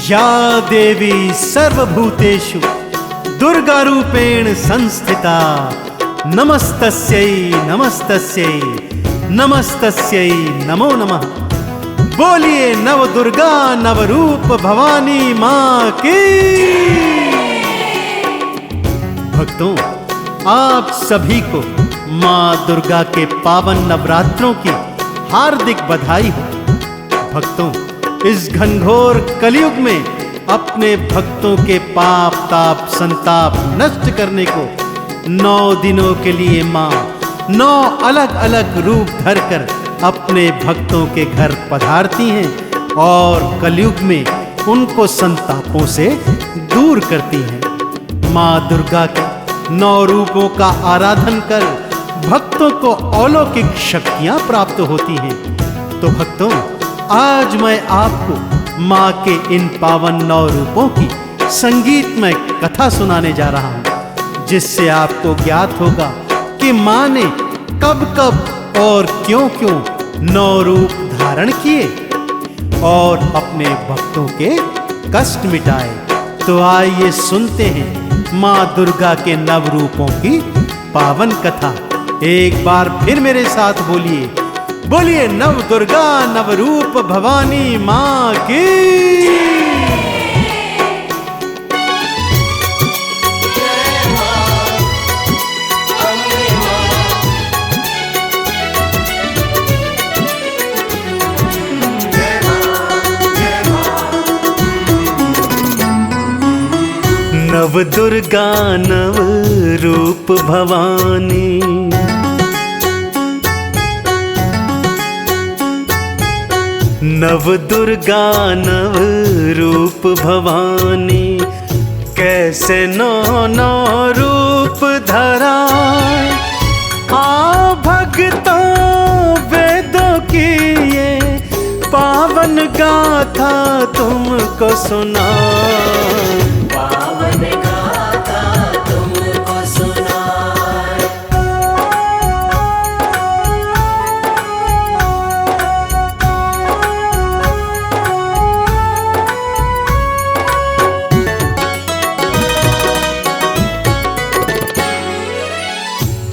या देवी सर्वभूतेषु दुर्गारूपेण संस्थिता नमस्तस्यै नमस्तस्यै नमस्तस्यै नमो नमः। बोलिए नव दुर्गा नवरूप भवानी माँ की। भक्तों, आप सभी को माँ दुर्गा के पावन नवरात्रों की हार्दिक बधाई हो। भक्तों, इस घनघोर कलयुग में अपने भक्तों के पाप ताप संताप नष्ट करने को 9 दिनों के लिए माँ 9 अलग अलग रूप धरकर अपने भक्तों के घर पधारती हैं और कलयुग में उनको संतापों से दूर करती हैं। माँ दुर्गा के 9 रूपों का आराधन कर भक्तों को अलौकिक शक्तियां प्राप्त होती हैं। तो भक्तों, आज मैं आपको माँ के इन पावन 9 रूपों की संगीतमय कथा सुनाने जा रहा हूँ, जिससे आपको ज्ञात होगा कि माँ ने कब कब और क्यों क्यों 9 रूप धारण किए और अपने भक्तों के कष्ट मिटाए। तो आइए सुनते हैं माँ दुर्गा के 9 रूपों की पावन कथा। एक बार फिर मेरे साथ बोलिए, बोलिए नव दुर्गा नवरूप भवानी माँ की। नव दुर्गा नव रूप भवानी, नव दुर्गा नव रूप भवानी, कैसे 9 रूप धरा आ भक्तों वेदों की ये पावन गाथा तुमको सुना।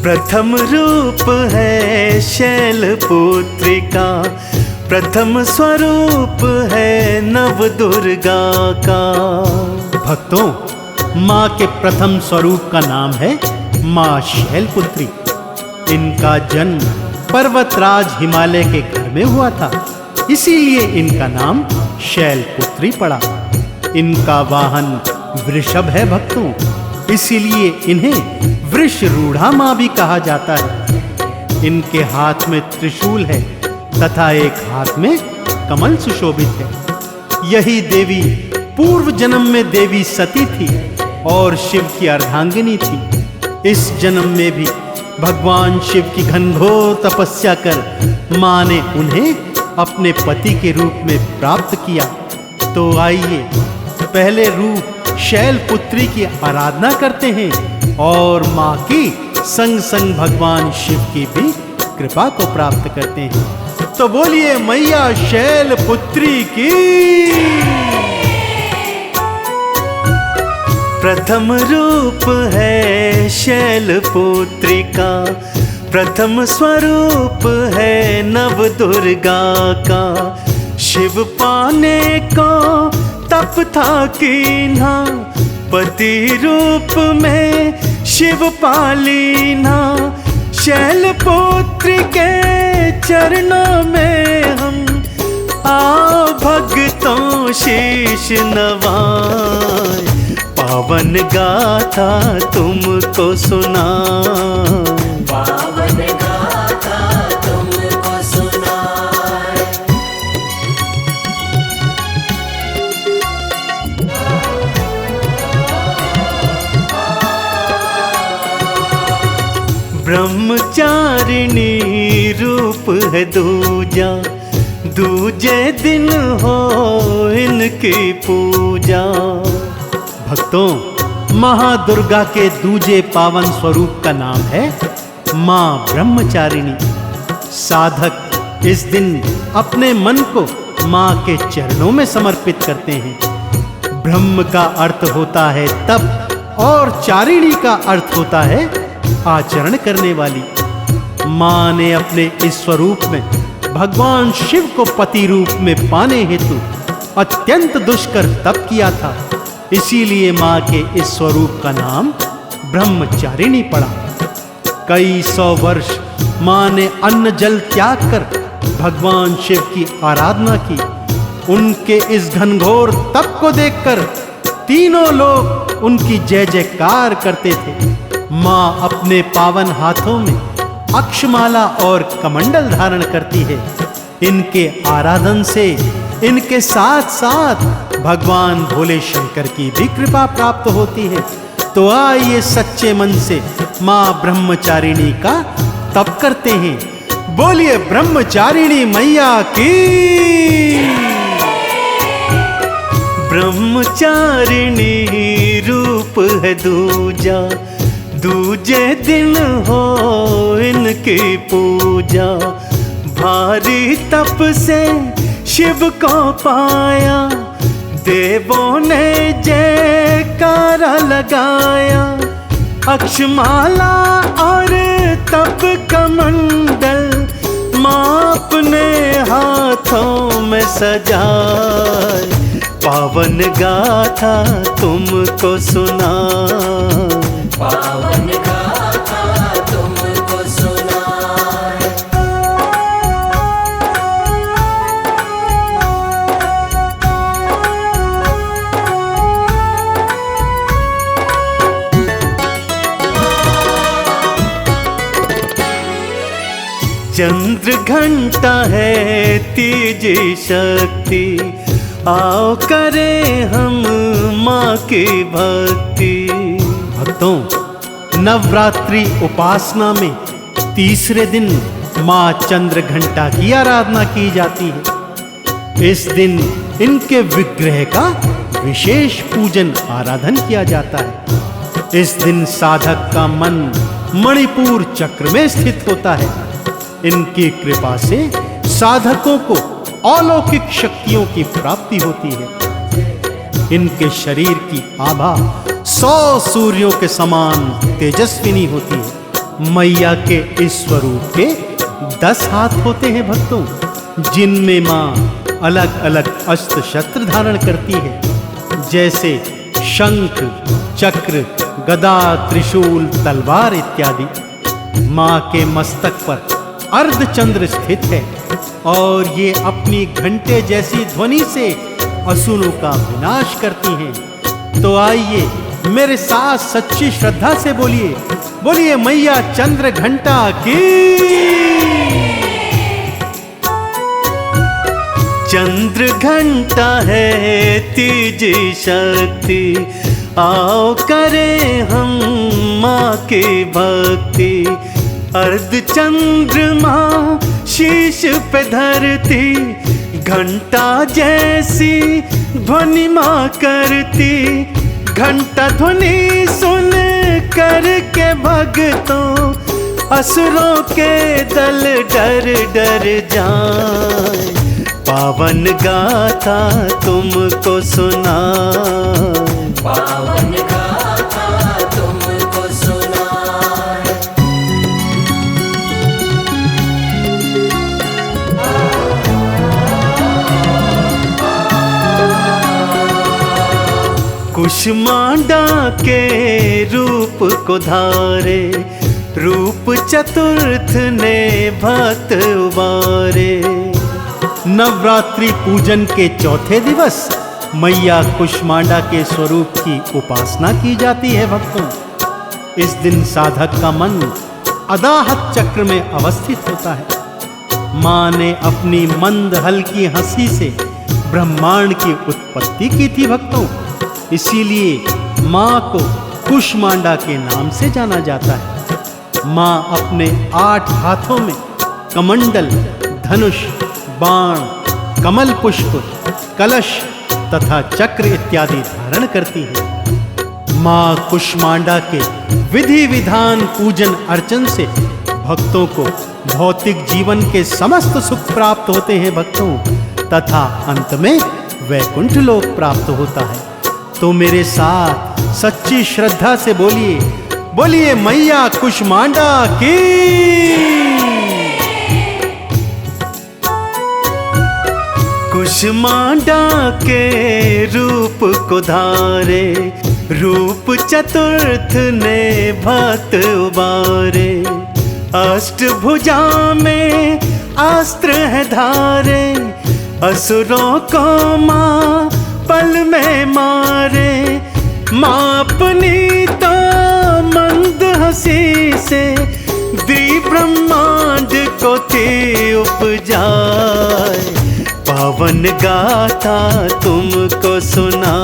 प्रथम रूप है शैलपुत्री का, प्रथम स्वरूप है नव दुर्गा का। भक्तों, माँ के प्रथम स्वरूप का नाम है माँ शैलपुत्री। इनका जन्म पर्वतराज हिमालय के घर में हुआ था, इसीलिए इनका नाम शैलपुत्री पड़ा। इनका वाहन वृषभ है भक्तों, इसीलिए इन्हें वृषरूढ़ा माँ भी कहा जाता है। इनके हाथ में त्रिशूल है तथा एक हाथ में कमल सुशोभित है। यही देवी पूर्व जन्म में देवी सती थी और शिव की अर्धांगिनी थी। इस जन्म में भी भगवान शिव की घनघोर तपस्या कर माँ ने उन्हें अपने पति के रूप में प्राप्त किया। तो आइए पहले रूप शैलपुत्री की आराधना करते हैं और माँ की संग संग भगवान शिव की भी कृपा को प्राप्त करते हैं। तो बोलिए मैया शैलपुत्री की। प्रथम रूप है शैलपुत्री का, प्रथम स्वरूप है नव दुर्गा का। शिव पाने को तप था कीन्हा, पति रूप में शिव पालीना। शैलपुत्री के चरणों में हम आ भक्तों शीश नवाए, पावन गाथा तुमको सुना। पावन गाथा तुमको सुना। ब्रह्मचारिणी रूप है दूजा, दूजे दिन हो इनकी पूजा। भक्तों, महादुर्गा के दूजे पावन स्वरूप का नाम है माँ ब्रह्मचारिणी। साधक इस दिन अपने मन को माँ के चरणों में समर्पित करते हैं ब्रह्म का अर्थ होता है तप और चारिणी का अर्थ होता है आचरण करने वाली। मां ने अपने इस स्वरूप में भगवान शिव को पति रूप में पाने हेतु अत्यंत दुष्कर तप किया था। इसीलिए मां के इस स्वरूप का नाम ब्रह्मचारिणी पड़ा। कई सौ वर्ष मां ने अन्न जल त्याग कर भगवान शिव की आराधना की। उनके इस घनघोर तप को देखकर तीनों लोग उनकी जय जयकार करते थे। मां अपने पावन हाथों में अक्षमाला और कमंडल धारण करती है। इनके आराधन से इनके साथ साथ भगवान भोले शंकर की भी कृपा प्राप्त होती है। तो आइए सच्चे मन से मां ब्रह्मचारिणी का तप करते हैं। बोलिए ब्रह्मचारिणी मैया की। ब्रह्मचारिणी रूप है दूजा, दूजे दिन हो इनकी पूजा। भारी तप से शिव को पाया, देवों ने जयकारा लगाया। अक्षमाला और तप कमंडल मां अपने हाथों में सजाए। पावन गाथा तुमको सुना, पावन गाथा तुमको सुनाए। चंद्र घंटा है तीजी शक्ति, आओ करें हम माँ की भक्ति। भक्तों, नवरात्रि उपासना में तीसरे दिन माँ चंद्र घंटा की आराधना की जाती है। इस दिन इनके विग्रह का विशेष पूजन आराधन किया जाता है। इस दिन साधक का मन मणिपुर चक्र में स्थित होता है। इनकी कृपा से साधकों को अलौकिक शक्तियों की प्राप्ति होती है। इनके शरीर की आभा 100 सूर्यों के समान तेजस्विनी होती है। मैया के इस स्वरूप के 10 हाथ होते हैं भक्तों, जिनमें मां अलग अलग अस्त्र शस्त्र धारण करती है, जैसे शंख, चक्र, गदा, त्रिशूल, तलवार इत्यादि। मां के मस्तक पर अर्धचंद्र स्थित है और ये अपनी घंटे जैसी ध्वनि से असुरों का विनाश करती हैं। तो आइए मेरे साथ सच्ची श्रद्धा से बोलिए, बोलिए मैया चंद्र घंटा की। चंद्र घंटा है तीजी शक्ति, आओ करें हम माँ की भक्ति। अर्ध चंद्रमा शीश पे धरती, घंटा जैसी ध्वनि माँ करती। घंटा ध्वनि सुन करके भक्तों, असुरों के दल डर डर जाए। पावन गाथा तुमको सुना, पावन गाथा तुमको सुनाए। कुष्मांडा के रूप को धारे, रूप चतुर्थ ने भक्त उबारे। नवरात्रि पूजन के चौथे दिवस मैया कुष्मांडा के स्वरूप की उपासना की जाती है भक्तों। इस दिन साधक का मन अदाहत चक्र में अवस्थित होता है। मां ने अपनी मंद हल्की हंसी से ब्रह्मांड की उत्पत्ति की थी भक्तों, इसीलिए मां को कुष्मांडा के नाम से जाना जाता है। मां अपने 8 हाथों में कमंडल, धनुष, बाण, कमल पुष्प, कलश तथा चक्र इत्यादि धारण करती है। मां कुष्मांडा के विधि विधान पूजन अर्चन से भक्तों को भौतिक जीवन के समस्त सुख प्राप्त होते हैं भक्तों, तथा अंत में वैकुंठ लोक प्राप्त होता है। तो मेरे साथ सच्ची श्रद्धा से बोलिए, बोलिए मैया कुष्मांडा की। कुष्मांडा के रूप को धारे, रूप चतुर्थ ने भक्त उबारे। अष्टभुजा में अस्त्र है धारे, असुरों को माँ पल में मारे। माँ अपनी तो मंद हंसी से दी ब्रह्मांड को थी उपजाए। पावन गाथा तुमको सुना,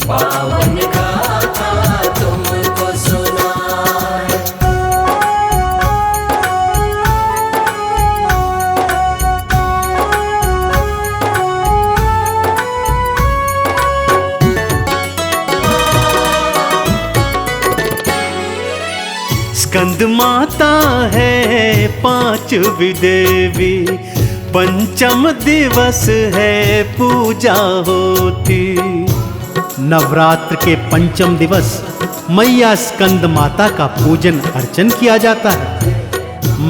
पावन गाथा तुमको सुनाए। स्कंद माता है पांचवी देवी, पंचम दिवस है पूजा होती। नवरात्र के पंचम दिवस मैया स्कंद माता का पूजन अर्चन किया जाता है।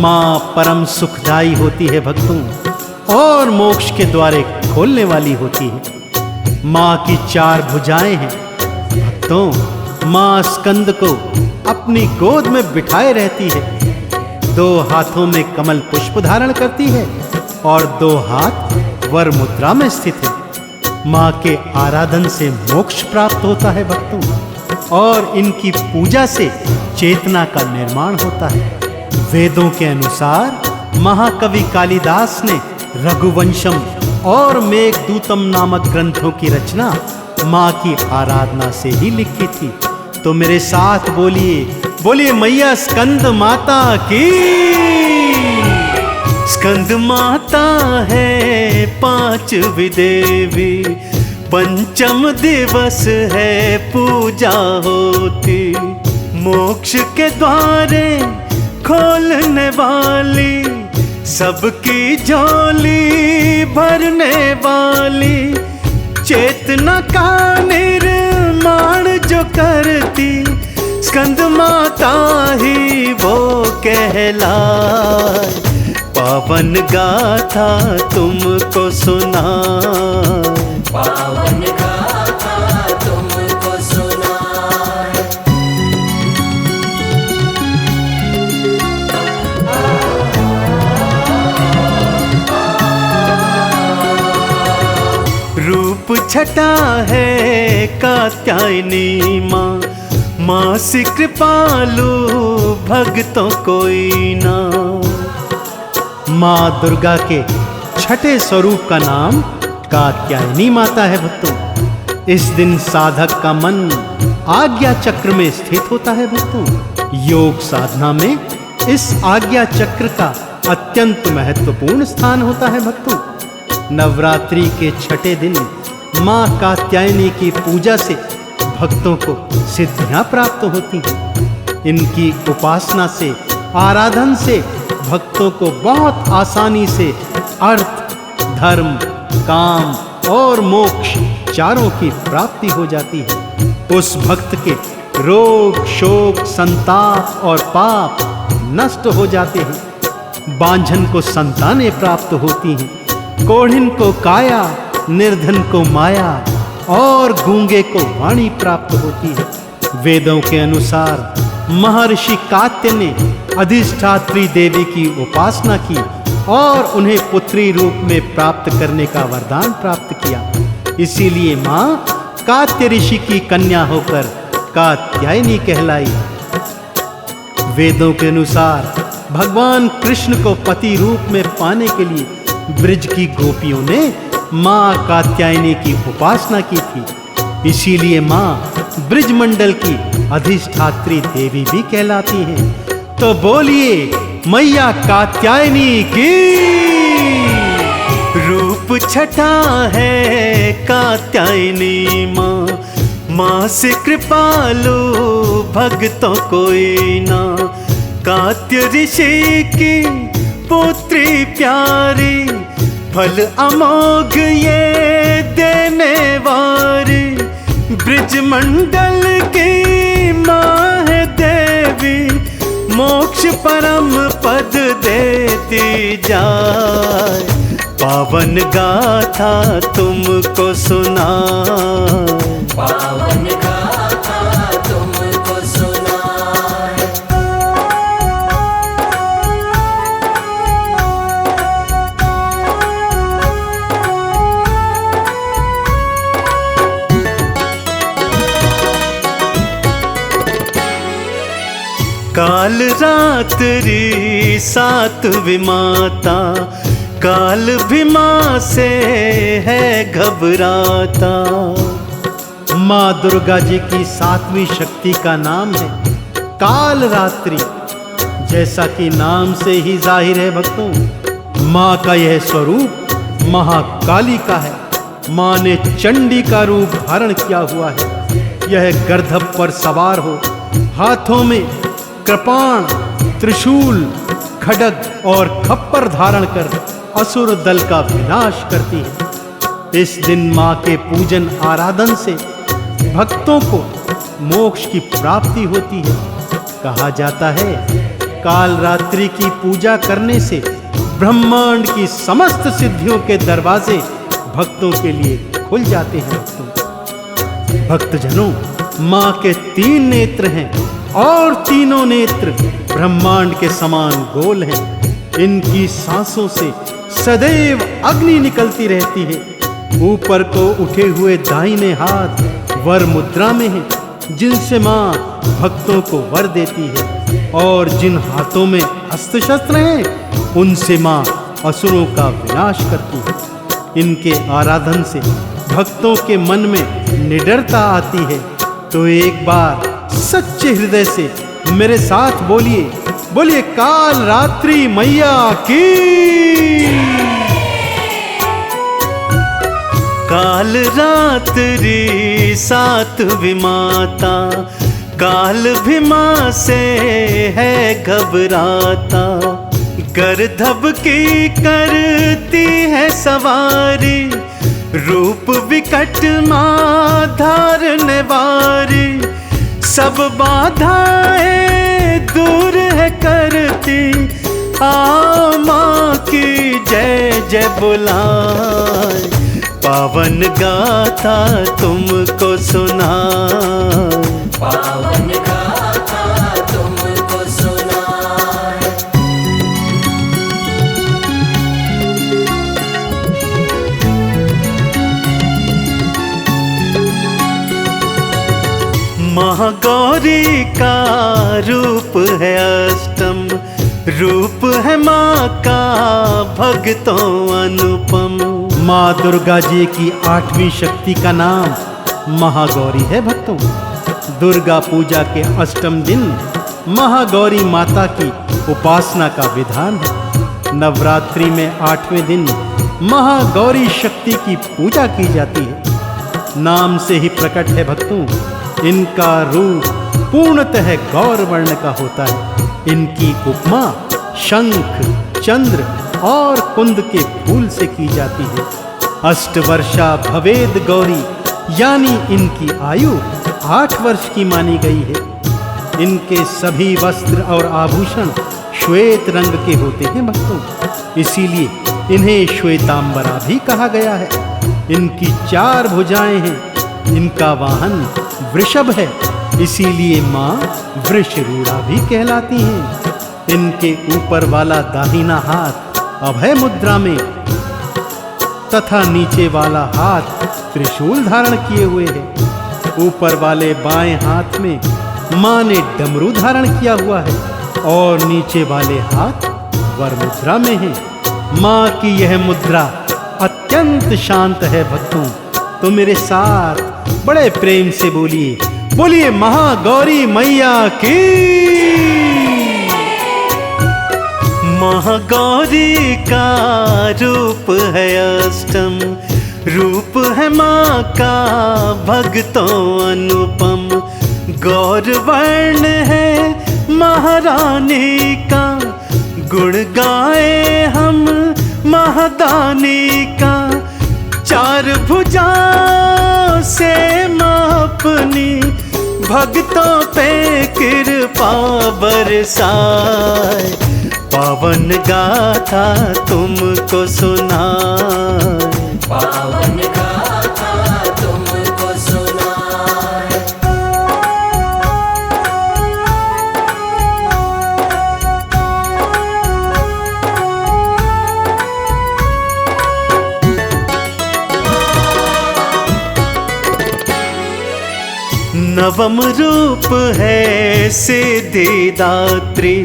माँ परम सुखदाई होती है भक्तों, और मोक्ष के द्वारे खोलने वाली होती है। माँ की 4 भुजाएं हैं भक्तों। माँ स्कंद को अपनी गोद में बिठाए रहती है। 2 हाथों में कमल पुष्प धारण करती है और 2 हाथ वर मुद्रा में स्थित है। माँ के आराधन से मोक्ष प्राप्त होता है भक्तों, और इनकी पूजा से चेतना का निर्माण होता है। वेदों के अनुसार महाकवि कालिदास ने रघुवंशम और मेघदूतम नामक ग्रंथों की रचना माँ की आराधना से ही लिखी थी। तो मेरे साथ बोलिए, बोलिए मैया स्कंद माता की। स्कंद माता है पांचवी देवी, पंचम दिवस है पूजा होती। मोक्ष के द्वारे खोलने वाली, सबकी झोली भरने वाली। चेतना का निर्माण जो करती, स्कंद माता ही वो कहलाए। पावन गाथा तुमको सुना, पावन गाथा तुमको सुनाए। रूप छटा है कात्यायनी माँ, माँ से कृपालु भक्तों कोई ना। माँ दुर्गा के छठे स्वरूप का नाम कात्यायनी माता है भक्तों। इस दिन साधक का मन आज्ञा चक्र में स्थित होता है भक्तों। योग साधना में इस आज्ञा चक्र का अत्यंत महत्वपूर्ण स्थान होता है भक्तों। नवरात्रि के छठे दिन माँ कात्यायनी की पूजा से भक्तों को सिद्धियां प्राप्त होती हैं। इनकी उपासना से, आराधन से भक्तों को बहुत आसानी से अर्थ, धर्म, काम और मोक्ष चारों की प्राप्ति हो जाती है। उस भक्त के रोग, शोक, संताप और पाप नष्ट हो जाते हैं। बांझन को संतानें प्राप्त होती हैं, कोढ़िन को काया, निर्धन को माया और गूंगे को वाणी प्राप्त होती है। वेदों के अनुसार महर्षि कात्य ने अधिष्ठात्री देवी की उपासना की और उन्हें पुत्री रूप में प्राप्त करने का वरदान प्राप्त किया। इसीलिए माँ कात्य ऋषि की कन्या होकर कात्यायनी कहलाई। वेदों के अनुसार भगवान कृष्ण को पति रूप में पाने के लिए ब्रज की गोपियों ने माँ कात्यायनी की उपासना की थी। इसीलिए माँ ब्रजमंडल की अधिष्ठात्री देवी भी कहलाती हैं। तो बोलिए मैया कात्यायनी की। रूप छठा है कात्यायनी माँ, माँ से कृपालु भक्तों कोई ना। कात्य ऋषि की पुत्री प्यारी, फल अमोघ ये देने वारी। ब्रिजमंडल की माँ है देवी, मोक्ष परम पद देती जाए। पावन गाथा तुमको सुनाए, पावन गाथा तुमको सुनाए। काल रात्रि सातवीं माता, काल भी माँ से है घबराता। माँ दुर्गा जी की सातवीं शक्ति का नाम है काल रात्रि। जैसा कि नाम से ही जाहिर है भक्तों, माँ का यह स्वरूप महाकाली का है। माँ ने चंडी का रूप धारण किया हुआ है। यह गर्दभ पर सवार हो, हाथों में कृपाण, त्रिशूल, खड्ग और खप्पर धारण कर असुर दल का विनाश करती है। इस दिन माँ के पूजन आराधन से भक्तों को मोक्ष की प्राप्ति होती है। कहा जाता है काल रात्रि की पूजा करने से ब्रह्मांड की समस्त सिद्धियों के दरवाजे भक्तों के लिए खुल जाते हैं। भक्तजनों, माँ के 3 नेत्र हैं और तीनों नेत्र ब्रह्मांड के समान गोल हैं। इनकी सांसों से सदैव अग्नि निकलती रहती है। ऊपर को उठे हुए दाहिने हाथ वर मुद्रा में है, जिनसे माँ भक्तों को वर देती है। और जिन हाथों में अस्त्र शस्त्र हैं, उनसे माँ असुरों का विनाश करती है। इनके आराधन से भक्तों के मन में निडरता आती है। तो एक बार सच्चे हृदय से मेरे साथ बोलिए, बोलिए काल रात्रि मैया की। काल रात्रि सातवीं माता, काल भी माँ से है घबराता। गर्दभ की करती है सवारी, रूप विकट माँ धारने वारी। सब बाधाएं दूर है करती, आ माँ की जय जय बुलाए। पावन गाथा तुमको सुनाए, पावन गाथा तुमको सुनाए। महागौरी का रूप है अष्टम, रूप है माँ का भक्तों अनुपम। माँ दुर्गा जी की 8वीं शक्ति का नाम महागौरी है भक्तों। दुर्गा पूजा के अष्टम दिन महागौरी माता की उपासना का विधान है। नवरात्रि में 8वें दिन महागौरी शक्ति की पूजा की जाती है। नाम से ही प्रकट है भक्तों, इनका रूप पूर्णतः गौर वर्ण का होता है। इनकी उपमा शंख, चंद्र और कुंद के फूल से की जाती है। अष्टवर्षा भवेद गौरी, यानी इनकी आयु 8 वर्ष की मानी गई है। इनके सभी वस्त्र और आभूषण श्वेत रंग के होते हैं भक्तों, इसीलिए इन्हें श्वेतांबरा भी कहा गया है। इनकी 4 भुजाएं हैं। इनका वाहन वृषभ है, इसीलिए माँ वृषरूढ़ा भी कहलाती हैं। इनके ऊपर वाला दाहिना हाथ अभय मुद्रा में तथा नीचे वाला हाथ त्रिशूल धारण किए हुए है। ऊपर वाले बाएं हाथ में माँ ने डमरू धारण किया हुआ है और नीचे वाले हाथ वर मुद्रा में है। माँ की यह मुद्रा अत्यंत शांत है भक्तों। तो मेरे साथ बड़े प्रेम से बोलिए, बोलिए महागौरी मैया की। महागौरी का रूप है अष्टम, रूप है माँ का भक्तों अनुपम। गौर वर्ण है महारानी का, गुण गाए हम महादानी का। 4 भुजाओं से माँ भक्तों पे कृपा बरसाए, पावन गाथा तुमको सुनाए। पावन गाथा तुमको सुनाए। नवम रूप है सिद्धिदात्री,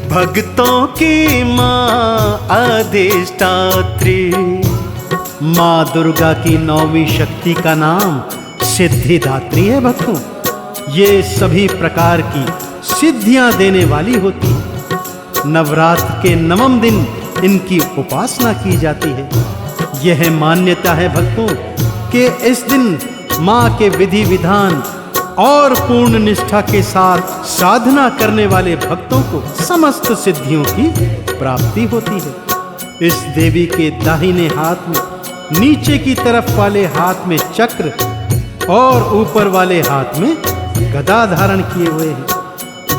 भक्तों की माँ अधिष्ठात्री। माँ दुर्गा की नौवीं शक्ति का नाम सिद्धिदात्री है भक्तों। ये सभी प्रकार की सिद्धियां देने वाली होती है। नवरात्र के नवम दिन इनकी उपासना की जाती है। यह मान्यता है भक्तों कि इस दिन माँ के विधि विधान और पूर्ण निष्ठा के साथ साधना करने वाले भक्तों को समस्त सिद्धियों की प्राप्ति होती है। इस देवी के दाहिने हाथ में नीचे की तरफ वाले हाथ में चक्र और ऊपर वाले हाथ में गदा धारण किए हुए हैं।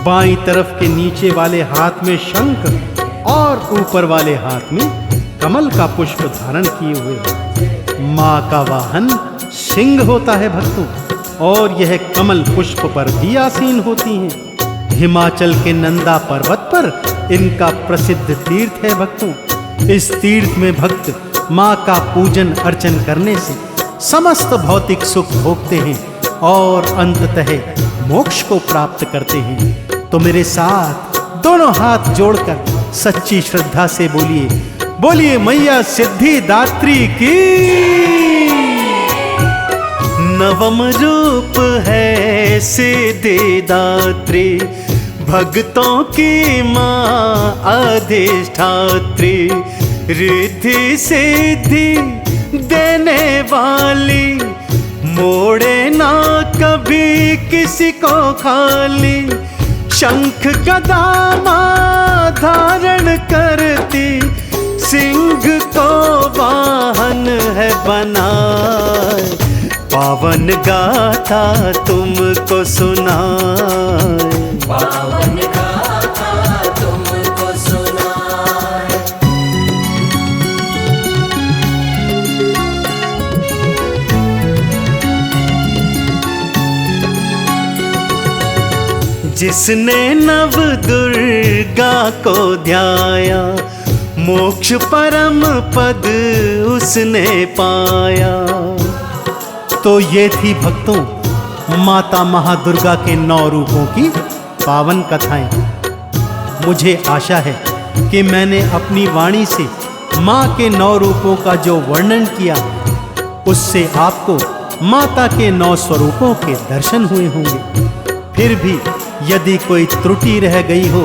बाईं तरफ के नीचे वाले हाथ में शंख और ऊपर वाले हाथ में कमल का पुष्प धारण किए हुए हैं। माँ का वाहन सिंह होता है भक्तों, और यह कमल पुष्प पर भी आसीन होती हैं। हिमाचल के नंदा पर्वत पर इनका प्रसिद्ध तीर्थ है भक्तों। इस तीर्थ में भक्त माँ का पूजन अर्चन करने से समस्त भौतिक सुख भोगते हैं और अंततः मोक्ष को प्राप्त करते हैं। तो मेरे साथ दोनों हाथ जोड़कर सच्ची श्रद्धा से बोलिए, बोलिए मैया सिद्धिदात्री की। नवम रूप है सिद्धिदात्री, भक्तों की माँ अधिष्ठात्री। रिद्धि सिद्धि देने वाली, मोड़े ना कभी किसी को खाली। शंख गदा माँ धारण करती, सिंह को वाहन है बनाए। पावन गाथा तुमको सुनाए। पावन गाथा तुमको सुनाए। जिसने नव दुर्गा को ध्याया, मोक्ष परम पद उसने पाया। तो ये थी भक्तों माता महादुर्गा के 9 रूपों की पावन कथाएं। मुझे आशा है कि मैंने अपनी वाणी से माँ के 9 रूपों का जो वर्णन किया, उससे आपको माता के 9 स्वरूपों के दर्शन हुए होंगे। फिर भी यदि कोई त्रुटि रह गई हो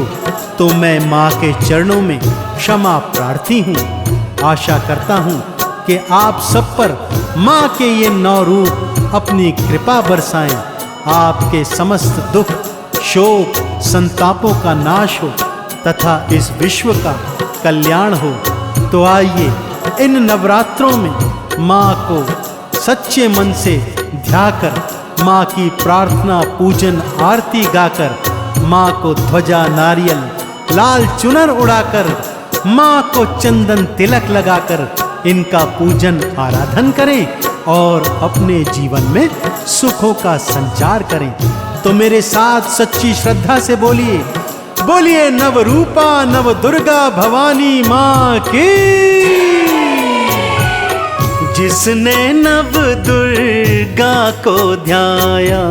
तो मैं माँ के चरणों में क्षमा प्रार्थी हूँ। आशा करता हूँ कि आप सब पर माँ के ये 9 रूप अपनी कृपा बरसाएं। आपके समस्त दुख, शोक, संतापों का नाश हो तथा इस विश्व का कल्याण हो। तो आइए इन नवरात्रों में माँ को सच्चे मन से ध्याकर, माँ की प्रार्थना, पूजन, आरती गाकर, माँ को ध्वजा, नारियल, लाल चुनर उड़ाकर, माँ को चंदन तिलक लगाकर इनका पूजन आराधन करें और अपने जीवन में सुखों का संचार करें। तो मेरे साथ सच्ची श्रद्धा से बोलिए, बोलिए नव रूपा नव दुर्गा भवानी माँ की। जिसने नव दुर्गा को ध्याया,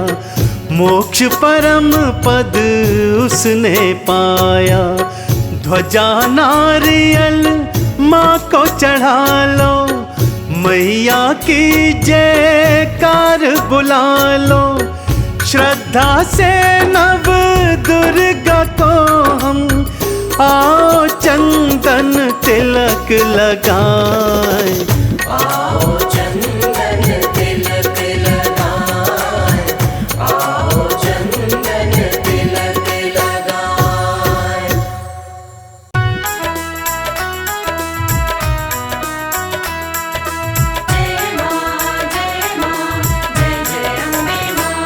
मोक्ष परम पद उसने पाया। ध्वजा नारियल माँ को चढ़ा लो, मैया की जयकार बुला लो। श्रद्धा से नव दुर्गा को हम आओ चंदन तिलक लगाए। आओ चंदन तिलक लगाए। आओ चंदन तिलक लगाए। जय माँ जय माँ जय जय अम्बे माँ।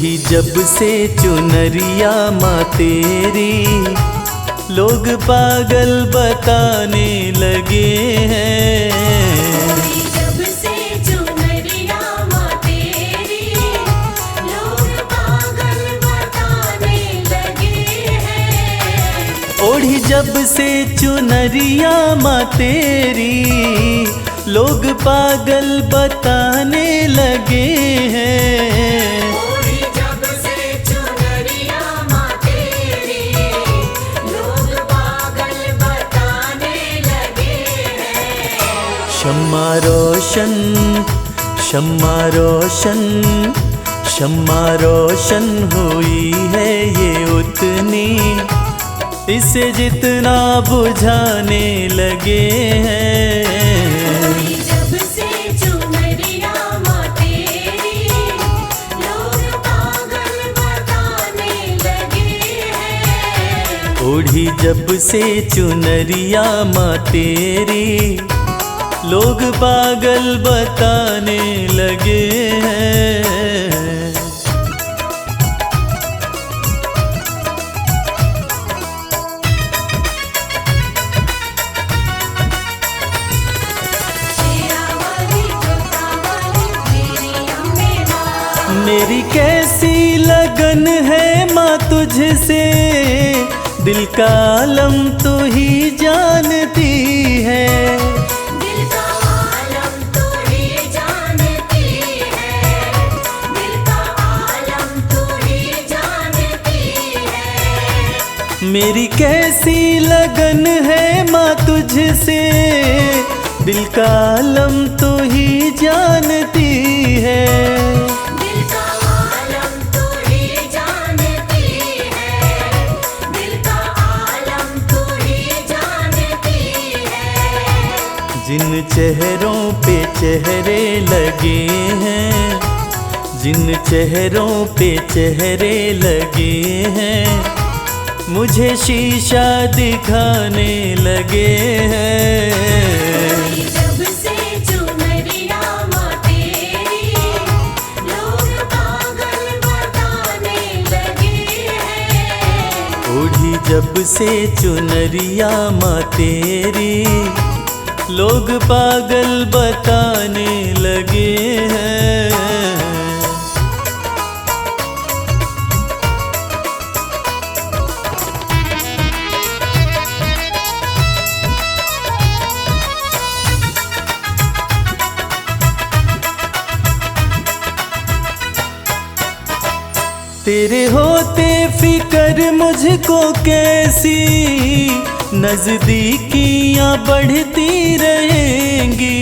ओढ़ी जब से चुनरिया माँ तेरी, लोग पागल बताने लगे हैं। जब से चुनरिया माँ तेरी, लोग पागल बताने लगे हैं। ओढ़ी जब से चुनरिया माँ तेरी, लोग पागल बताने लगे हैं। ओढ़ी जब से चुनरिया माँ तेरी, लोग पागल बताने लगे हैं। शम्मा रोशन, शम्मा रोशन, शम्मा रोशन हुई है ये उतनी, इसे जितना बुझाने लगे हैं। जब से चुनरिया माँ तेरी, लोग पागल बताने लगे हैं। ओढ़ी जब से चुनरिया माँ तेरी, लोग पागल बताने लगे हैं। मेरी कैसी लगन है माँ तुझसे, दिल का आलम तू ही जानती है। दिल का आलम तू ही जानती है, दिल का आलम तू ही जानती है। मेरी कैसी लगन है माँ तुझसे, दिल का आलम तू ही जानती है। जिन चेहरों पे चेहरे लगे हैं, जिन चेहरों पे चेहरे लगे हैं, मुझे शीशा दिखाने लगे हैं। जब से चुनरिया माँ तेरी, लोग पागल बताने लगे हैं। ओढ़ी जब से चुनरिया माँ तेरी, लोग पागल बताने लगे हैं। तेरे होते फिक्र मुझको कैसी, नजदीकियां बढ़ती रहेंगी।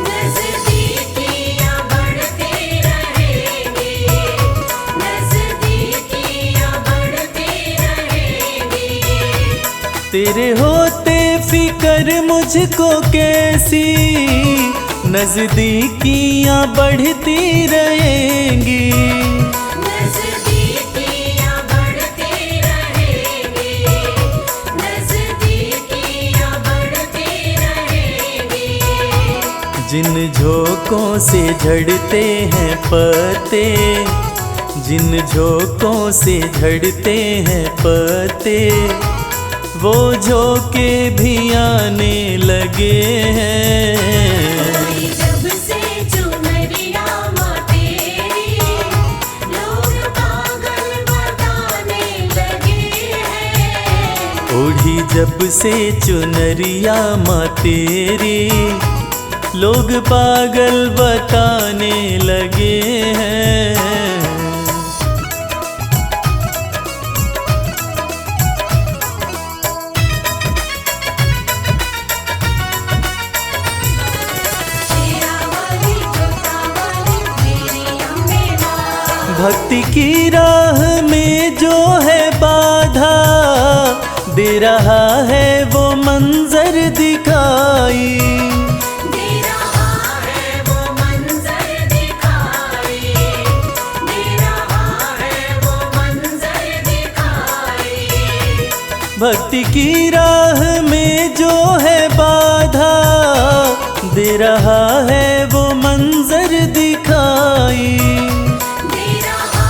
नजदीकियां बढ़ती रहेंगी, नजदीकियां बढ़ती रहेंगी। तेरे होते फिक्र मुझको कैसी, नजदीकियां बढ़ती रहेंगी। जिन झोंकों से झड़ते हैं पत्ते, जिन झोंकों से झड़ते हैं पत्ते, वो झोंके भी आने लगे हैं। जब से चुनरिया माँ तेरी, लोग पागल बताने लगे हैं। ओढ़ी जब से चुनरिया माँ तेरी, लोग पागल बताने लगे हैं। भक्ति की राह में जो है बाधा, दे रहा है वो मंजर दिखाई। भक्ति की राह में जो है बाधा, दे रहा है वो मंजर दिखाई। दे रहा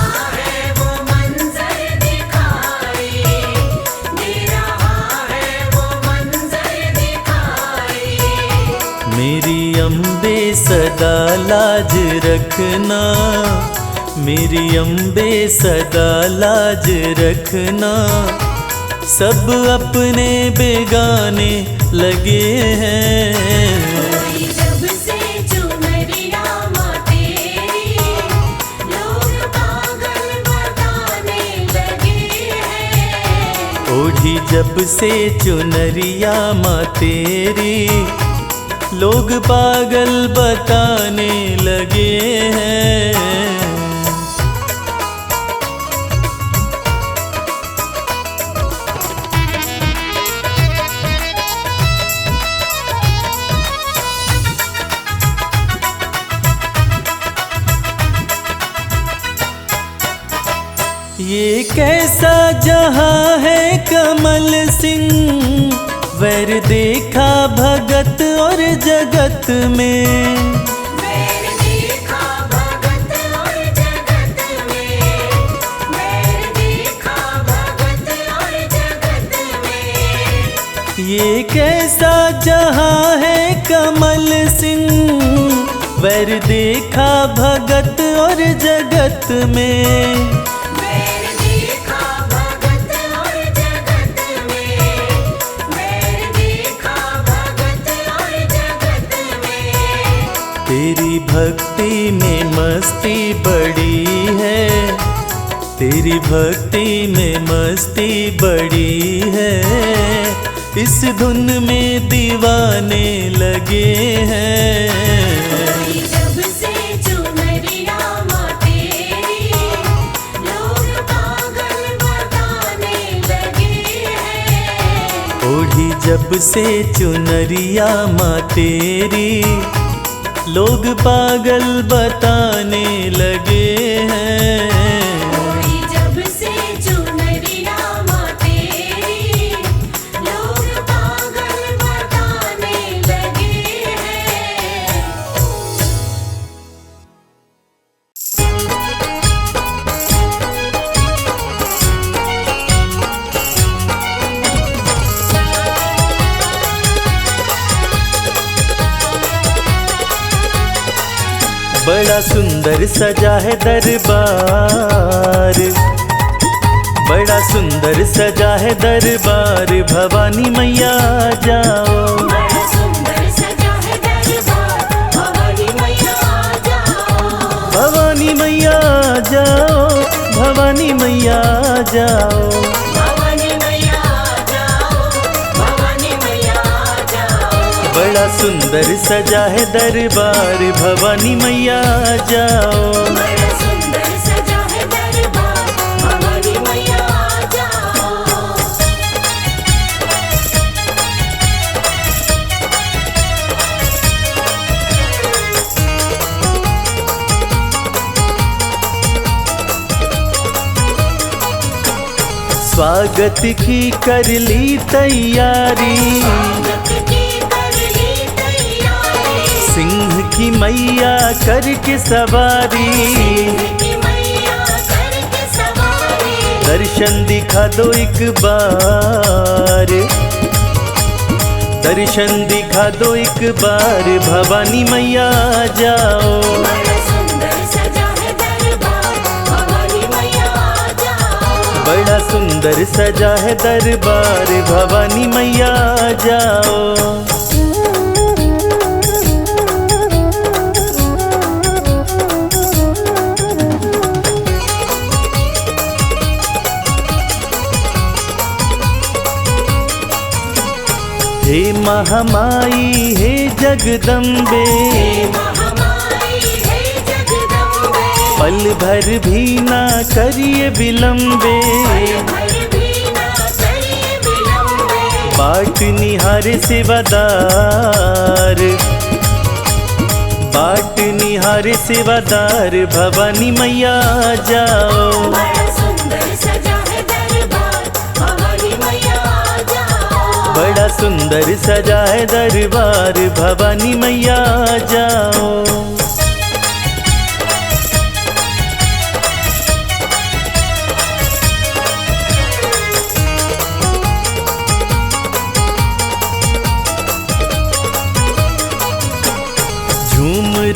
अम्बे सदा लाज रखना, मेरी अम्बे सदा लाज रखना। सब अपने बेगाने लगे हैं। जब से चुनरिया माँ तेरी, लोग पागल बताने लगे हैं। ओढ़ी जब से चुनरिया माँ तेरी, लोग पागल बताने लगे हैं। ये कैसा जहां है कमल सिंह, वैर देखा भगत और जगत में। वैर देखा भगत और जगत में, वैर देखा भगत और जगत में। ये कैसा जहां है कमल सिंह, वैर देखा भगत और जगत में। तेरी भक्ति में मस्ती बड़ी है, तेरी भक्ति में मस्ती बड़ी है। इस धुन में दीवाने लगे हैं। जब से चुनरिया माँ तेरी, लोग पागल बताने लगे हैं। ओढ़ी जब से चुनरिया माँ तेरी, लोग पागल बताने लगे हैं। ओढ़ी जब से चुनरिया माँ तेरी, लोग पागल बताने लगे हैं। बड़ा सुंदर सजा है दरबार, बड़ा सुंदर सजा है दरबार। भवानी मैया जाओ, बड़ा सुंदर सजा है दरबार। भवानी मैया जाओ, भवानी मैया जाओ, भवानी मैया जाओ। भवानी मैया जाओ, भवानी मैया जाओ। बड़ा सुंदर सजा है दरबार। भवानी मैया जाओ, बड़ा सुंदर सजा है दरबार। भवानी मैया जाओ। स्वागत की कर ली तैयारी, स्वागत की कर ली तैयारी। सिंह की मैया करके सवारी। की मैया करके सवारी। दर्शन दिखा दो एक बार, दर्शन दिखा दो एक बार। भवानी मैया जाओ, बड़ा सुंदर सजा है दरबार। भवानी मैया जाओ, बड़ा सुंदर सजा है दरबार। भवानी मैया जाओ। हे महामाई हे जगदम्बे, महामाई है जगदम्बे। पल भर भी ना करिए विलम्बे। भर भी ना करिए विलम्बे। बाट निहारे सेवादार, बाट निहारे सेवादार। भवानी मैया जाओ, बड़ा सुंदर सजा है दरबार। भवानी मैया जाओ, बड़ा सुंदर सजा है दरबार। भवानी मैया जाओ।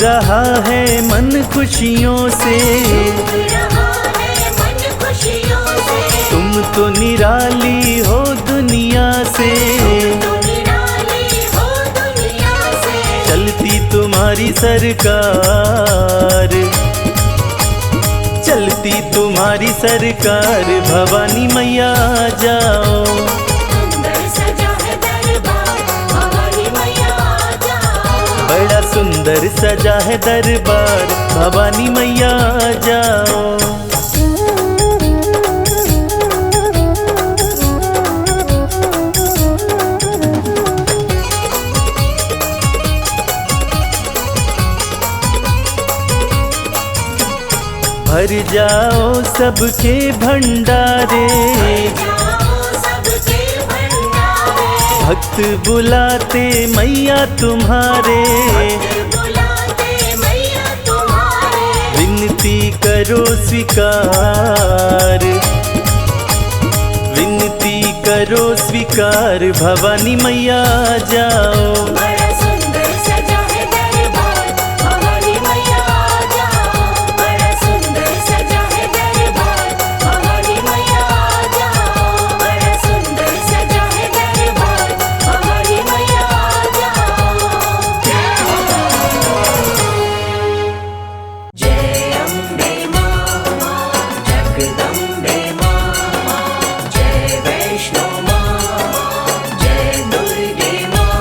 रहा है मन खुशियों से, झूम रहा है मन खुशियों से। तुम तो निराली हो दुनिया से, तो निराली हो दुनिया से। चलती तुम्हारी सरकार, चलती तुम्हारी सरकार, भवानी मैया आ जाओ। सुंदर सजा है दरबार, भवानी मैया आ जाओ। बड़ा सुंदर सजा है दरबार, भवानी मैया आ जाओ। भर जाओ सबके भंडारे, जाओ सबके भंडारे। भक्त बुलाते मैया तुम्हारे, बुलाते मैया तुम्हारे। विनती करो स्वीकार, विनती करो स्वीकार, भवानी मैया आ जाओ। बड़ा सुंदर सजा है दरबार, भवानी मैया आ जाओ। बड़ा सुंदर सजा है दरबार, भवानी मैया आ जाओ। बड़ा सुंदर सजा है दरबार, भवानी मैया आ जाओ। जय अम्बे मां, जगदम्बे मां, जय वैष्णो मां, जय दुर्गे मां।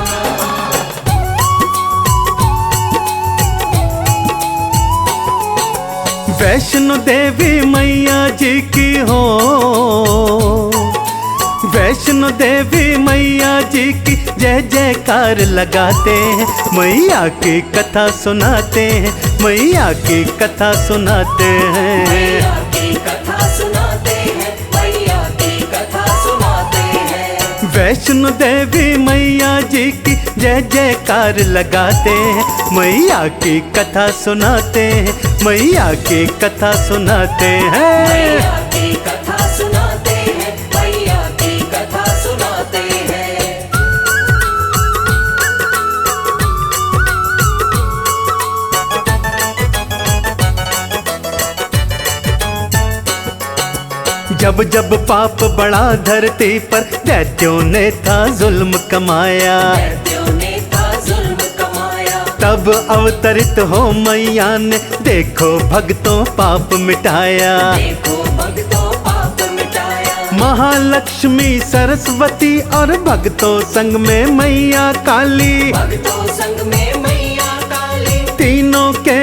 वैष्णो देवी मैया जी की हो, वैष्णो देवी मैया जी की जय जयकार लगाते हैं, मैया की कथा सुनाते हैं, मैया की कथा सुनाते हैं। मैया की कथा सुनाते हैं, मैया की कथा सुनाते हैं। वैष्णो देवी मैया जी की जय जयकार लगाते हैं, मैया की कथा सुनाते हैं, मैया की कथा सुनाते हैं। मैया की कथा सुनाते हैं, मैया की कथा सुनाते हैं। जब जब पाप बढ़ा धरती पर, दैत्यों ने था जुल्म कमाया, दैत्यों ने था जुल्म कमाया। तब अवतरित हो मैया ने, देखो भक्तों पाप मिटाया। देखो भक्तों पाप मिटाया। महालक्ष्मी सरस्वती और भक्तों संग में मैया काली, भक्तों संग में मैया काली। तीनों के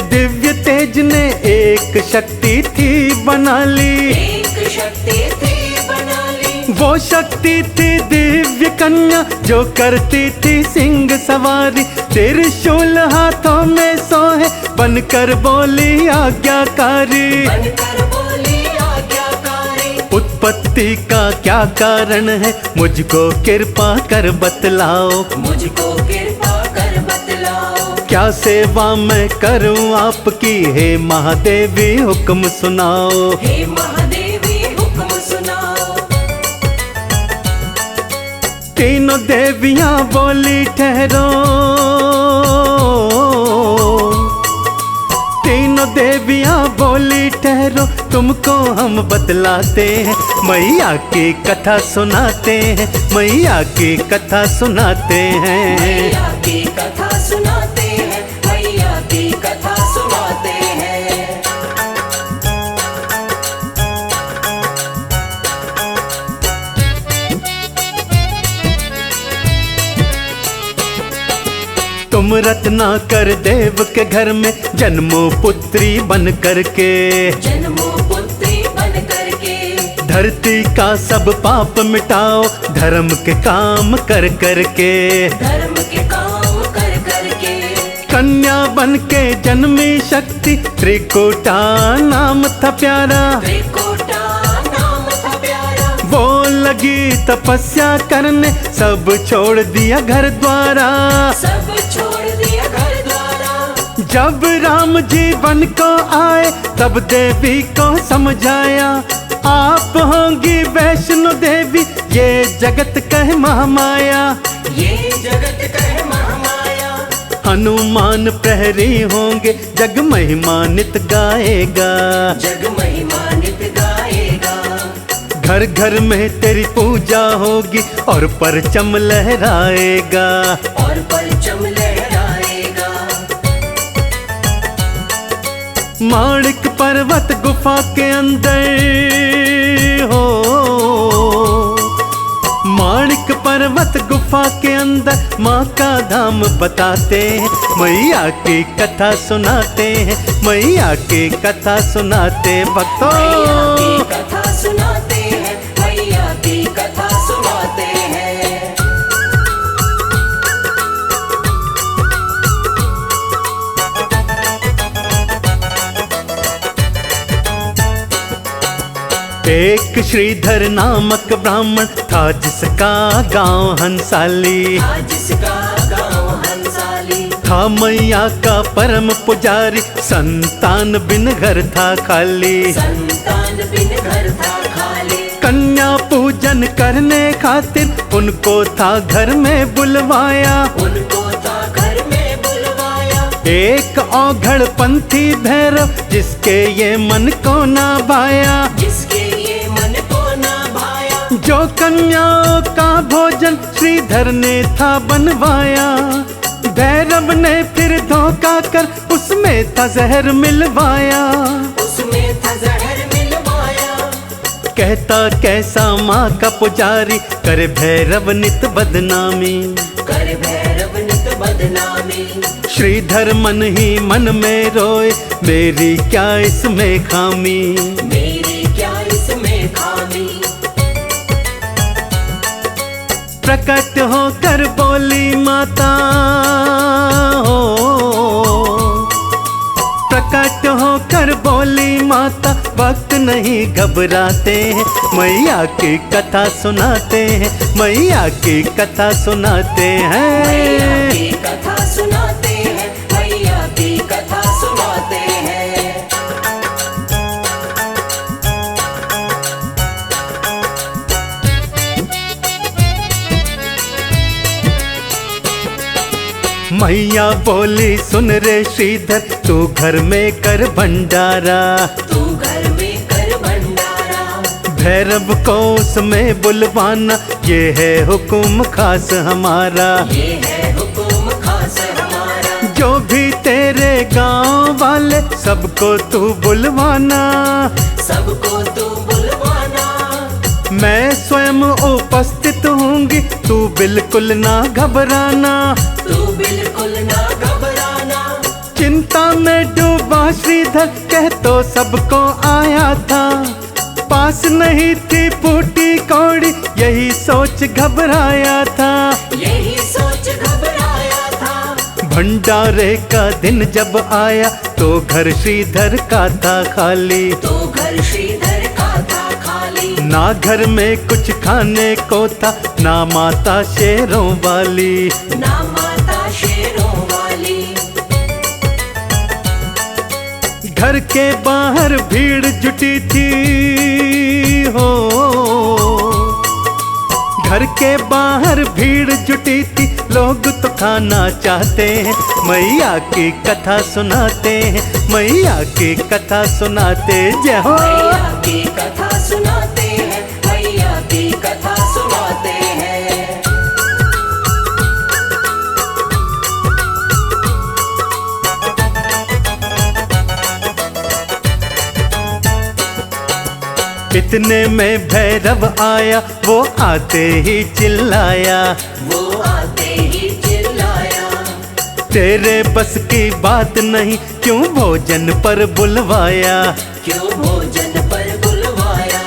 दिव्य तेज ने एक शक्ति थी बना ली। एक शक्ति थी बना ली। वो शक्ति थी दिव्य कन्या, जो करती थी सिंह सवारी, त्रिशूल हाथों में सोहे, बनकर बोली आज्ञाकारी। बनकर बोली आज्ञाकारी। उत्पत्ति का क्या कारण है, मुझको कृपा कर बतलाओ। मुझको कृपा कर बतलाओ। क्या सेवा मैं करूं आपकी, हे महादेवी हुक्म सुनाओ। हे महादेवी हुक्म सुनाओ। तीनों देवियां बोली ठहरो, तीनों देवियां बोली ठहरो, तुमको हम बतलाते हैं, मैया की कथा सुनाते हैं, मैया की कथा सुनाते हैं। मैया की कथा सुनाते हैं, मैया की कथा सुनाते हैं। तुम रत्नाकर देव के घर में जन्मो पुत्री बन करके, जन्मो पुत्री बन करके। धरती का सब पाप मिटाओ, धर्म के काम कर करके। धर्म के काम कर करके। कन्या बन के जन्मी शक्ति, त्रिकुटा नाम था प्यारा। त्रिकुटा नाम था प्यारा। वो लगी तपस्या करने, सब छोड़ दिया घर द्वारा। सब छोड़ दिया घर द्वारा। जब राम जी बन को आए, तब देवी को समझाया, आप होंगी वैष्णो देवी, ये जगत कह महामाया। ये जगत कह महामाया। हनुमान प्रहरी होंगे, जग महिमानित गाएगा। जग महिमानित गाएगा। घर घर में तेरी पूजा होगी और परचम लहराएगा। और परचम लहराएगा। माणिक पर्वत गुफा के अंदर हो, माणिक पर्वत गुफा के अंदर माँ का धाम बताते हैं, मैया की कथा सुनाते हैं, मैया की कथा सुनाते हैं भक्तों। मैया की कथा सुनाते हैं, मैया की कथा सुनाते हैं। एक श्रीधर नामक ब्राह्मण था, जिसका गांव हंसाली। आज जिसका गाँव हंसाली। था मैया का परम पुजारी, संतान बिन घर था खाली। संतान बिन घर था खाली। कन्या पूजन करने खातिर उनको था घर में बुलवाया। उनको था घर में बुलवाया। एक औघड़ पंथी भैरव, जिसके ये मन को ना भाया। जिसके ये मन को ना भाया। जो कन्याओं का भोजन श्रीधर ने था बनवाया, भैरव ने फिर धोखा कर उसमें था जहर मिलवाया। उसमें था जहर मिलवाया। कहता कैसा माँ का पुजारी, करे भैरव नित बदनामी। कर भैरव नित बदनामी। श्रीधर मन ही मन में रोए, मेरी क्या इसमें खामी। मेरी क्या इसमें खामी। प्रकट होकर बोली माता हो, प्रकट होकर बोली माता, भक्त नहीं घबराते हैं, मैया की कथा सुनाते हैं, मैया की कथा सुनाते मैया हैं। की कथा सुनाते हैं, मैया की कथा सुनाते हैं। मैया बोली सुन रे श्रीधर, तू घर में कर भंडारा। तू घर में कर भंडारा। भैरव को उसमें बुलवाना, ये है हुक्म खास हमारा। ये है हुक्म खास हमारा। जो भी तेरे गांव वाले, सबको तू बुलवाना। सबको तू बुलवाना। मैं स्वयं उपस्थित होंगी, तू बिल्कुल ना घबराना। तू बिल्कुल ना घबराना। चिंता में डूबा श्रीधर, कह तो सबको आया था। पास नहीं थी फूटी कौड़ी, यही सोच घबराया था। यही सोच घबराया था। भंडारे का दिन जब आया, तो घर श्रीधर का था खाली। तो घर श्रीधर का था खाली। ना घर में कुछ खाने को था, ना माता शेरों वाली। ना माता शेरों वाली। घर के बाहर भीड़ जुटी थी हो, घर के बाहर भीड़ जुटी थी, लोग तो खाना चाहते हैं, मैया की कथा सुनाते हैं, मैया की कथा सुनाते। जय हो। मैया की कथा सुनाते हैं, मैया की कथा सुनाते हैं। इतने में भैरव आया, वो आते ही चिल्लाया। वो आते ही चिल्लाया। तेरे बस की बात नहीं, क्यों भोजन पर बुलवाया। क्यों भोजन पर बुलवाया।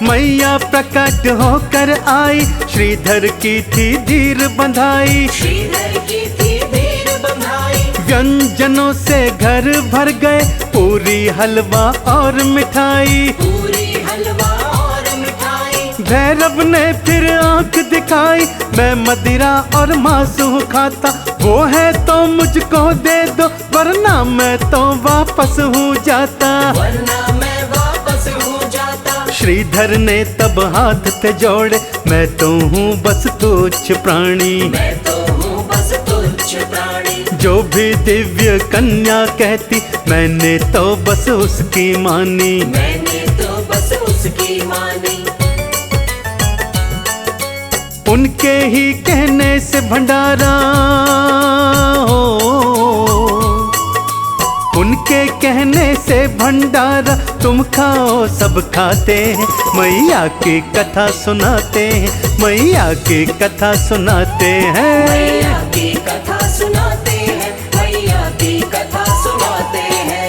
मैया प्रकट होकर आई, श्रीधर की थी धीर बंधाई। श्रीधर की थी धीर बंधाई। व्यंजनों से घर भर गए, पूरी हलवा और मिठाई। पूरी हलवा और मिठाई। भैरव ने फिर आंख दिखाई, मैं मदिरा और मांसू खाता, वो है तो मुझको दे दो, वरना मैं तो वापस हूँ जाता। वरना मैं वापस हूँ जाता। श्रीधर ने तब हाथ थे जोड़े, मैं तो हूँ बस तुच्छ प्राणी। मैं तो हूँ बस तुच्छ प्राणी। जो भी दिव्य कन्या कहती मैंने तो बस उसकी मानी। मैंने तो बस उसकी मानी। उनके ही कहने से भंडारा हो, उनके कहने से भंडारा तुम खाओ सब खाते हैं। मैया की कथा सुनाते हैं, मैया की कथा सुनाते हैं। मैया की कथा सुनाते हैं, मैया की कथा सुनाते हैं।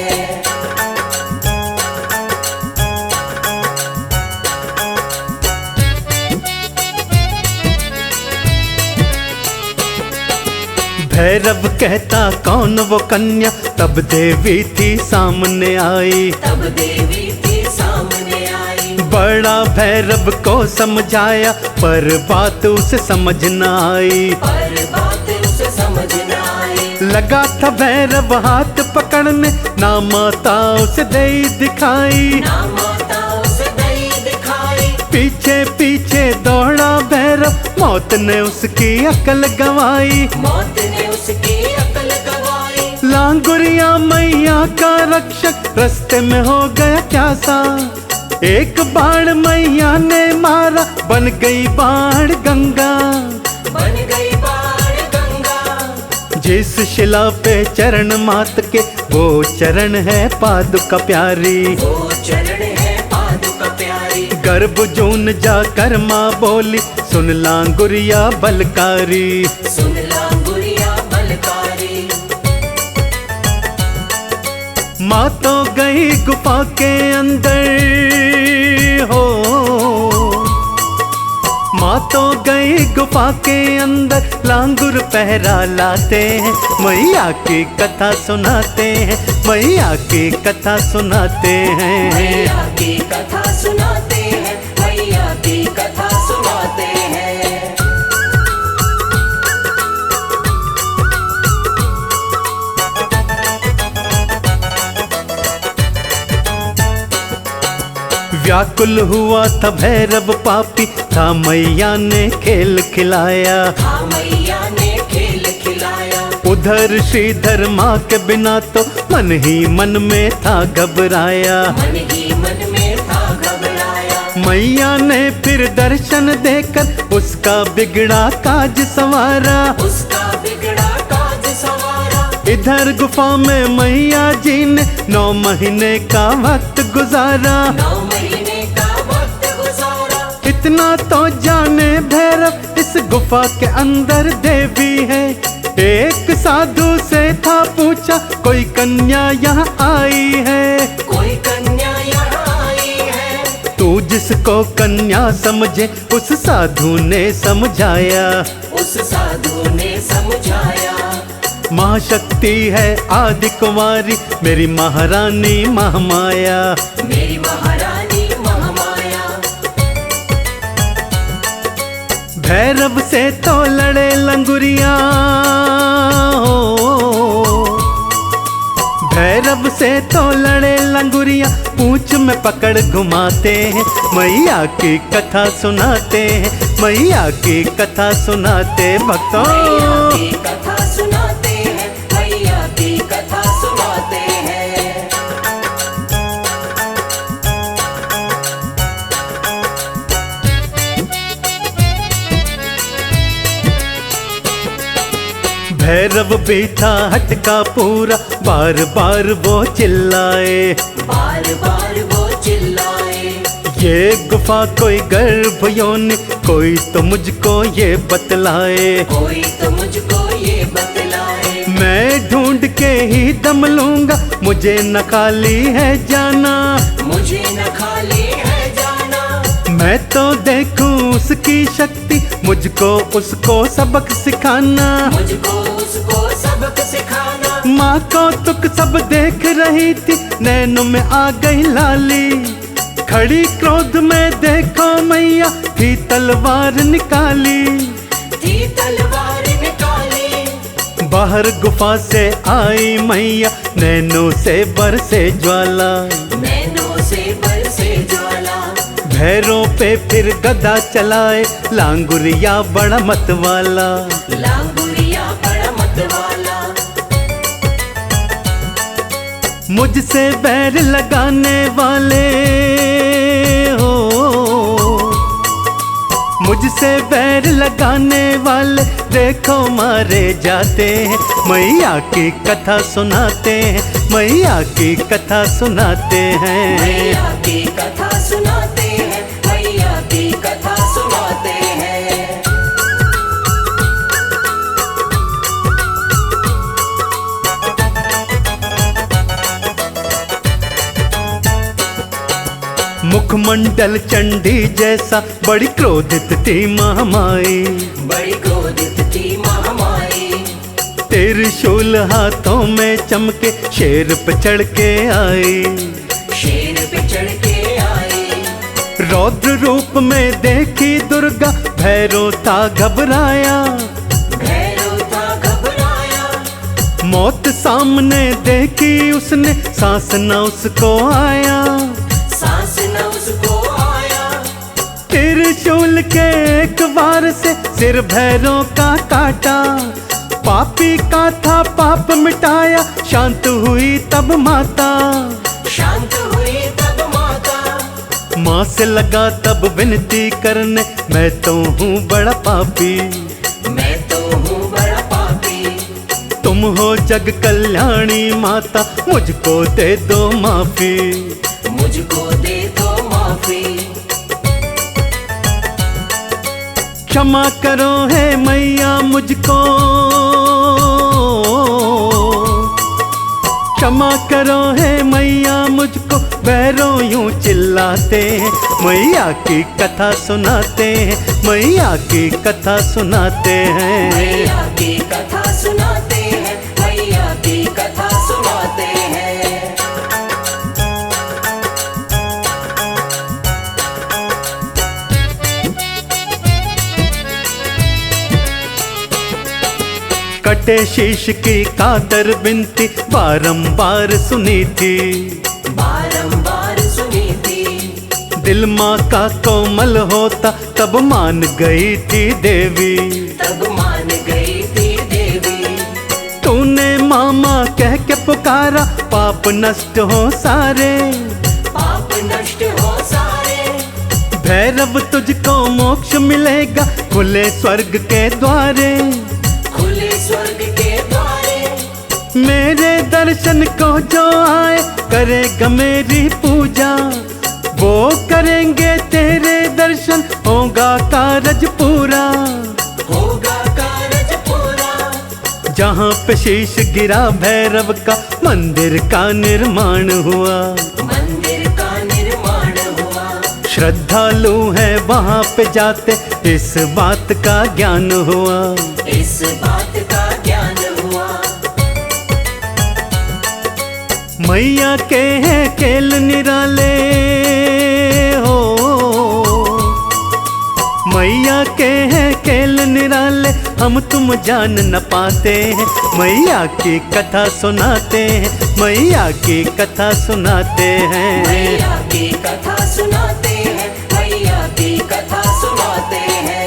भैरव कहता कौन वो कन्या, तब देवी थी सामने आई। तब देवी थी सामने आई। बड़ा भैरव को समझाया पर बात उसे समझ न आई। पर बात उसे समझ न आई। लगा था भैरव हाथ पकड़ने, ना माता उसे दे दिखाई। ना माता उसे दई दिखाई। पीछे पीछे दौड़ा भैरव, मौत ने उसकी अकल गंवाई। मौत ने उसकी अकल गवाई। लांगुरिया मैया का रक्षक रास्ते में हो गया प्यासा। एक बाण मैया ने मारा, बन गई बाण गंगा। बन गई बाण गंगा। जिस शिला पे चरण मात के, वो चरण है पादुका प्यारी। वो चरण है पादुका प्यारी। गर्भ जून जाकर माँ बोली, सुन लांगुरिया बलकारी। सुन लांगुरिया बलकारी। माँ तो गई गुफा के अंदर हो, माँ तो गई गुफा के अंदर, लांगुर पहरा लाते हैं। मैया की कथा सुनाते हैं, मैया की कथा सुनाते हैं। मैया की कथा सुनाते हैं, मैया की कथा सुनाते हैं। व्याकुल हुआ था भैरव पापी, था मैया ने खेल खिलाया। हाँ मैया ने खेल खिलाया। उधर श्रीधर माँ के बिना तो मन ही मन में था घबराया। मन ही मन में था घबराया। मैया ने फिर दर्शन देकर उसका बिगड़ा काज संवारा। उसका बिगड़ा काज सवारा। इधर गुफा में मैया जी ने 9 महीने का वक्त गुजारा। 9 महीने का वक्त गुजारा। इतना तो जाने भैरव, इस गुफा के अंदर देवी है। एक साधु से था पूछा, कोई कन्या यहाँ आई है। कोई कन्या यहाँ आई है। तू जिसको कन्या समझे, उस साधु ने समझाया। उस साधु ने समझाया। महाशक्ति है आदि कुमारी, मेरी महारानी महामाया। मेरी महारानी महामाया। भैरव से तो लड़े लंगुरिया हो, भैरव से तो लड़े लंगुरिया, पूंछ में पकड़ घुमाते हैं। मैया की कथा सुनाते हैं, मैया की कथा सुनाते भक्तों। मैया की कथा सुनाते हैं, मैया की कथा सुनाते हैं। भैरव भी था हटका पूरा, बार बार वो चिल्लाए। बार बार वो चिल्लाए। ये गुफा कोई गर्भ योनि, कोई तो मुझको ये बतलाए। कोई तो मुझको ये बतलाए। मैं ढूंढ के ही दम लूंगा, मुझे न खाली है जाना। मुझे न खाली है जाना। मैं तो देखूं उसकी शक्ति, मुझको उसको सबक सिखाना। मुझको उसको सबक सिखाना। माँ को तुक सब देख रही थी, नैनों में आ गई लाली। खड़ी क्रोध में देखो मैया, थी तलवार निकाली। थी तलवार निकाली। बाहर गुफा से आई मैया, नैनों से बरसे ज्वाला। नैनों से बरसे ज्वाला। भैरों पे फिर गदा चलाए, लांगुरिया बड़ा मत वाला। लांगुरिया बड़ा मत वाला। मुझसे बैर लगाने वाले हो, मुझसे बैर लगाने वाले देखो मारे जाते हैं। मैया की कथा सुनाते हैं, मैया की कथा सुनाते हैं। मैया की कथा सुनाते हैं, मैया की कथा सुनाते हैं। मुखमंडल चंडी जैसा बड़ी क्रोधित थी महामाई, बड़ी क्रोधित थी महामाई। त्रिशूल हाथों में चमके शेर पे चढ़ के आई, शेर पे चढ़ के आई। रौद्र रूप में देखी दुर्गा भैरव था घबराया, भैरव था घबराया। मौत सामने देखी उसने सांस न उसको आया, सांस न उसको आया। त्रिशूल के एक वार से सिर भैरव का काटा, पापी का था पाप मिटाया, शांत हुई तब माता, शांत हुई तब माता। माँ से लगा तब विनती करने, मैं तो हूँ बड़ा पापी, मैं तो हूँ बड़ा पापी। तुम हो जग कल्याणी माता, मुझको दे दो माफी, मुझको दे दो माफी। क्षमा करो है मैया मुझको, क्षमा करो है मैया मुझको, भैरव यूं चिल्लाते हैं। मैया की कथा सुनाते हैं, मैया की कथा सुनाते हैं। मैया की कथा सुनाते हैं, मैया की कथा सुनाते हैं। कटे शीश की कातर बिनती बारंबार सुनी थी, बारंबार सुनी थी। दिल माँ का कोमल होता तब मान गई थी देवी, तब मान गई थी देवी। तूने मामा कह के पुकारा, पाप नष्ट हो सारे, पाप नष्ट हो सारे। भैरव तुझको मोक्ष मिलेगा, खुले स्वर्ग के द्वारे, खुले स्वर्ग के द्वारे। मेरे दर्शन को जो आए करेगा मेरी पूजा, वो करेंगे तेरे दर्शन, होगा कारज पूरा, होगा कारज पूरा। जहाँ पे शीश गिरा भैरव का मंदिर का निर्माण हुआ, मंदिर का निर्माण हुआ। श्रद्धालु है वहाँ पे जाते, इस बात का ज्ञान हुआ, इस बात का ज्ञान हुआ। मैया के हैं खेल निराले हो, मैया के हैं खेल निराले, हम तुम जान न पाते हैं। मैया की कथा सुनाते हैं, मैया की कथा सुनाते हैं। मैया की कथा सुनाते हैं, मैया की कथा सुनाते हैं।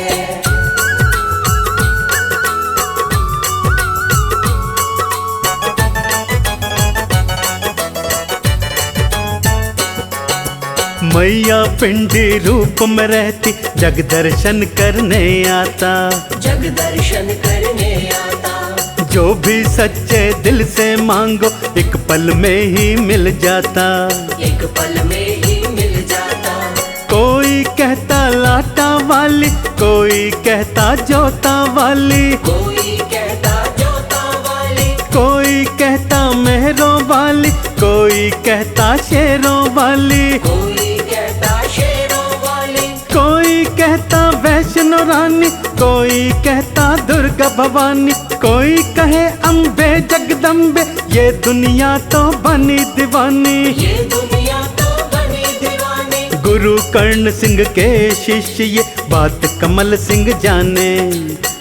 मैया पिंडी रूप में रहती, जग दर्शन करने आता, जग दर्शन करने आता। जो भी सच्चे दिल से मांगो एक पल में ही मिल जाता, एक पल में ही मिल जाता। कोई कहता लाटा वाली, कोई कहता जोता वाली, कोई कहता जोता वाली, कोई कहता मेहरों वाली, कोई कहता शेरों वाली, कोई कहता शेरों वाली, कोई कहता वैष्णो रानी, कोई कहता दुर्गा भवानी, कोई कहे अम्बे जगदम्बे, ये दुनिया तो बनी दीवानी। ये दुनिया तो बनी दीवानी। गुरु कर्ण सिंह के शिष्य ये बात कमल सिंह जाने,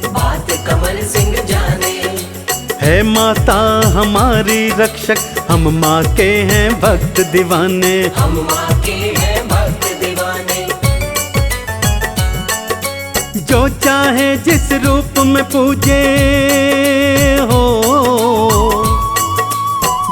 बात कमल सिंह जाने। है माता हमारी रक्षक, हम माँ के हैं भक्त दीवाने, हम माँ के हैं भक्त दीवाने। जो चाहे जिस रूप में पूजे हो,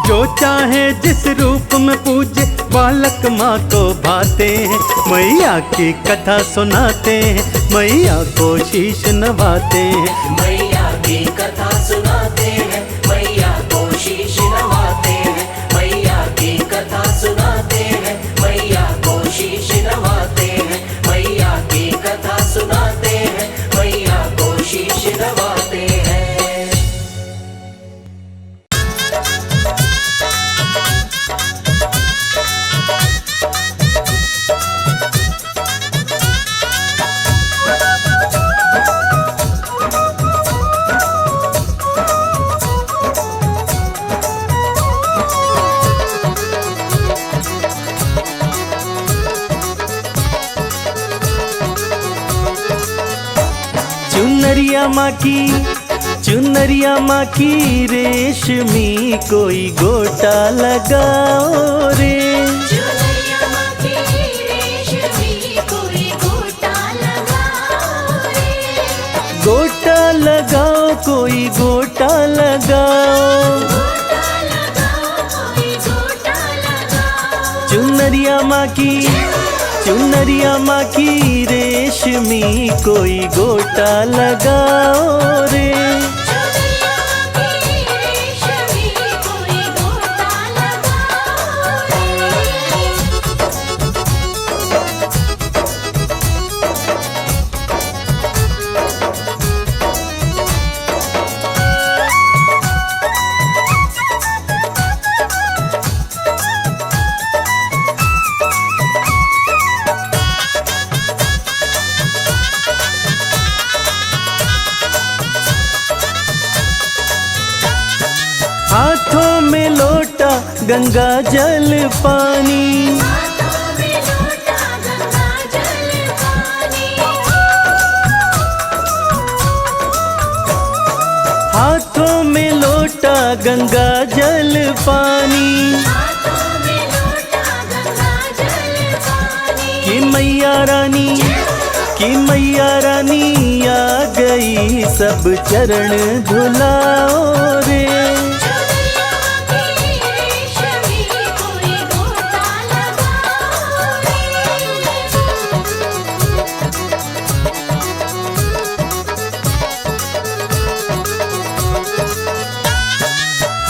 जो चाहे जिस रूप में पूजे, बालक माँ को भाते हैं। मैया की कथा सुनाते हैं, मैया को शीश नवाते हैं। मैया की कथा सुनाते हैं, मैया को शीश नवाते हैं। मैया की कथा सुनाते हैं, मैया को शीश नवाते हैं। मैया की कथा सुनाते हैं, मैया को शीश नवाते हैं। चुनरिया माँ की रेशमी कोई गोटा लगाओ रे। चुनरिया माँ की रेशमी कोई गोटा लगाओ रे। गोटा लगाओ कोई गोटा लगाओ। गोटा लगाओ कोई गोटा लगाओ। चुनरिया माँ की रेशमी कोई गोटा लगाओ रे। चुनरिया माँ की रेशमी कोई गोटा लगाओ रे। हाथों में लोटा गंगा जल पानी। हाथों में लोटा गंगा जल पानी। हाथों में लोटा गंगा जल पानी। हाथों में लोटा गंगा जल पानी। कि मैया रानी आ गई, सब चरण धुलाओ रे। चुनरिया माँ की रेशमी कोई गोटा लगाओ रे।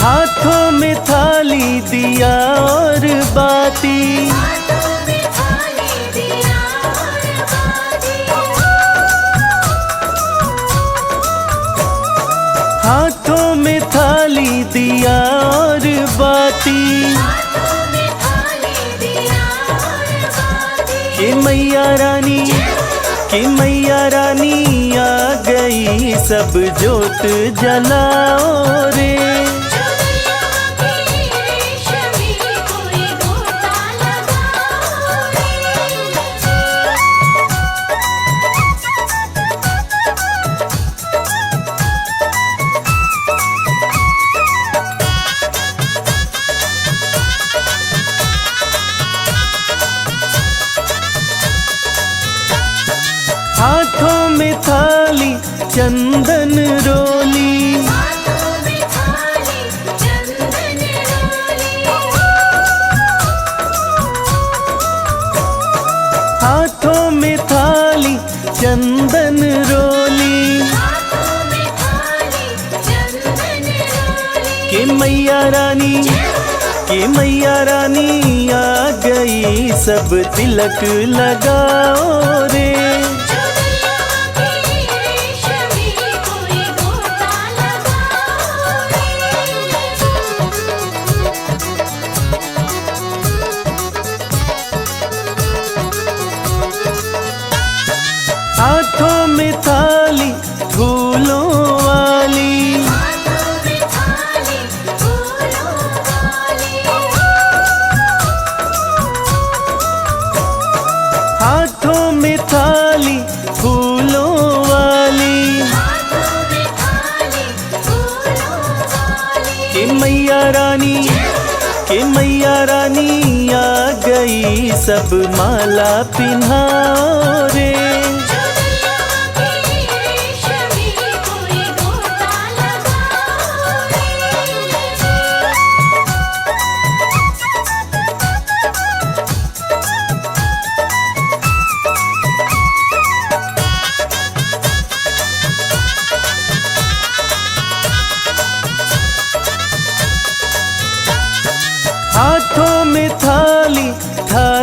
हाथों में थाली दिया और बाती। हाथों में थाली दिया और बाती। हाथों में थाली दिया और बाती। हाथों में थाली दिया और बाती। कि मैया रानी आ गई, सब जोत जलाओ रे। चुनरिया माँ की रेशमी कोई गोटा लगाओ रे। हाथों में थाली चंदन रोली। हाथों में थाली चंदन रोली। हाथों में थाली चंदन रोली। हाथों में थाली चंदन रोली। कि मैया रानी आ गई, सब तिलक लगाओ रे। चुनरिया माँ की रेशमी कोई गोटा लगाओ रे। हाथों में थाली फूलों वाली। हाथों में थाली फूलों वाली। हाथों में थाली फूलों वाली। हाथों में थाली फूलों वाली। कि मैया रानी आ गई, सब माला पिन्हाओ रे। चुनरिया माँ की रेशमी कोई गोटा लगाओ रे।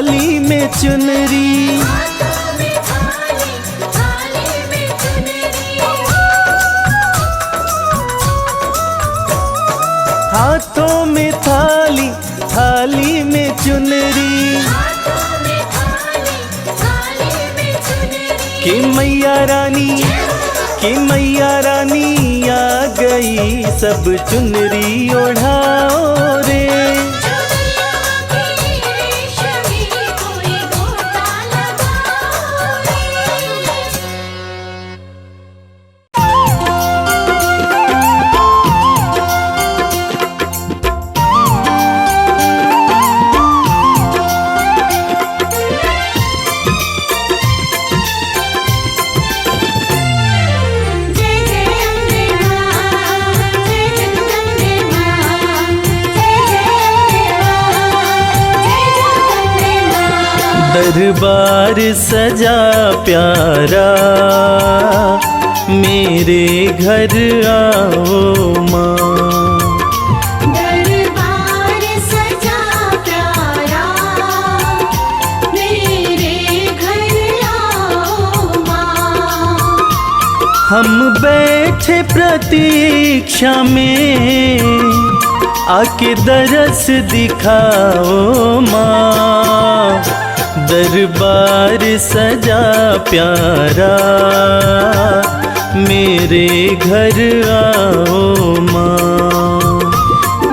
थाली में चुनरी, हाथों में थाली, थाली में चुनरी। हाथों में थाली, थाली में चुनरी, हाथों में थाली, थाली में चुनरी। कि मैया रानी, कि मैया रानी आ गई, सब चुनरी ओढ़ाओ रे। चुनरिया की रेशमी कोई गोटा लगाओ रे। जय जय अम्बे मां, जय जगदम्बे मां, जय जय अम्बे मां, जय जगदम्बे मां। दरबार सजा प्यारा, मेरे घर आओ माँ। दरबार सजा प्यारा, मेरे घर आओ मां। हम बैठे प्रतीक्षा में, आके दरस दिखाओ माँ। दरबार सजा प्यारा, मेरे घर आओ माँ।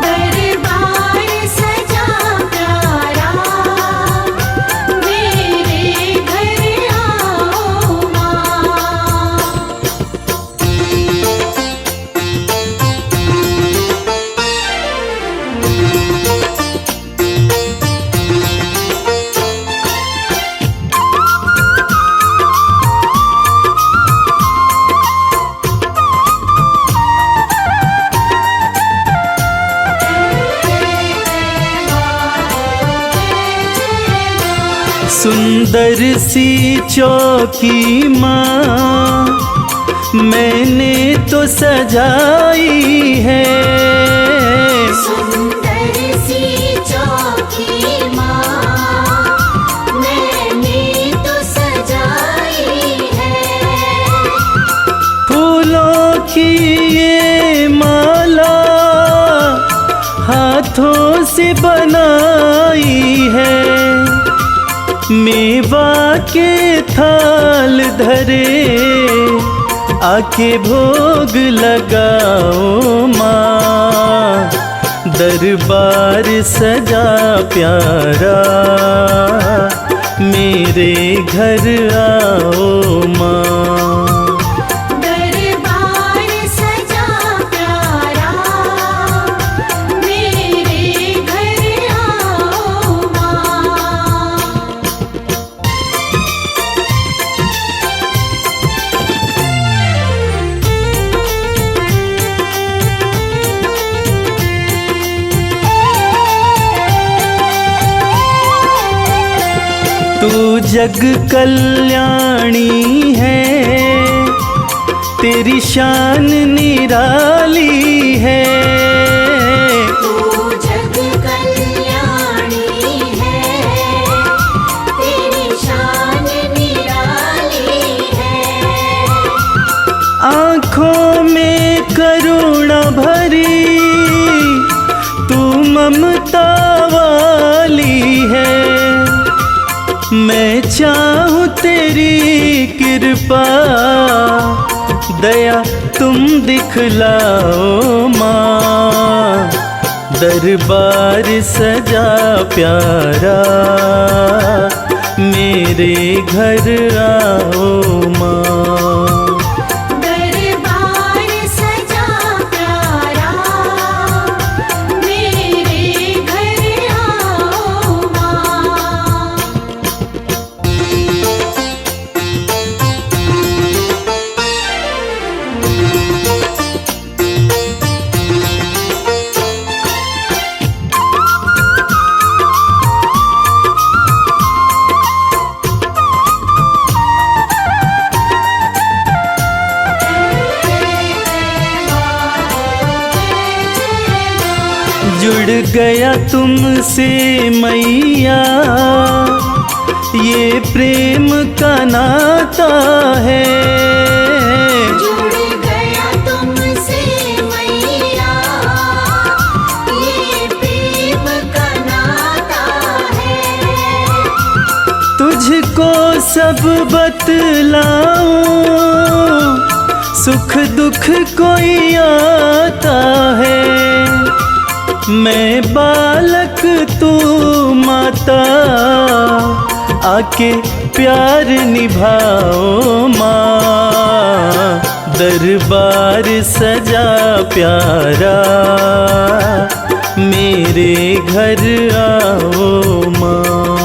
दरबार सजा प्यारा, मेरे घर आओ मां। सुंदर सी चौकी माँ, मैंने तो सजाई है। सुंदर सी चौकी मां, मैंने तो सजाई है। फूलों की ये माला, हाथों से बनाई है। मेवा के थाल धरे, आके भोग लगाओ माँ। दरबार सजा प्यारा, मेरे घर आओ माँ। दरबार सजा प्यारा, मेरे घर आओ मां। तू जग कल्याणी है, तेरी शान निराली है। तू जग कल्याणी है, तेरी शान निराली है। आँखों में करुणा भरी, तू ममता वाली है। मैं चाहूँ तेरी कृपा, दया तुम दिखलाओ माँ। दरबार सजा प्यारा, मेरे घर आओ माँ। दरबार सजा प्यारा, मेरे घर आओ मां। जुड़ गया तुमसे मैया, ये प्रेम का नाता है। जुड़ गया तुमसे मैया, ये प्रेम का नाता है। तुझको सब बतलाऊं, सुख दुख कोई आता है। मैं बालक तू माता, आके प्यार निभाओ माँ। दरबार सजा प्यारा, मेरे घर आओ माँ।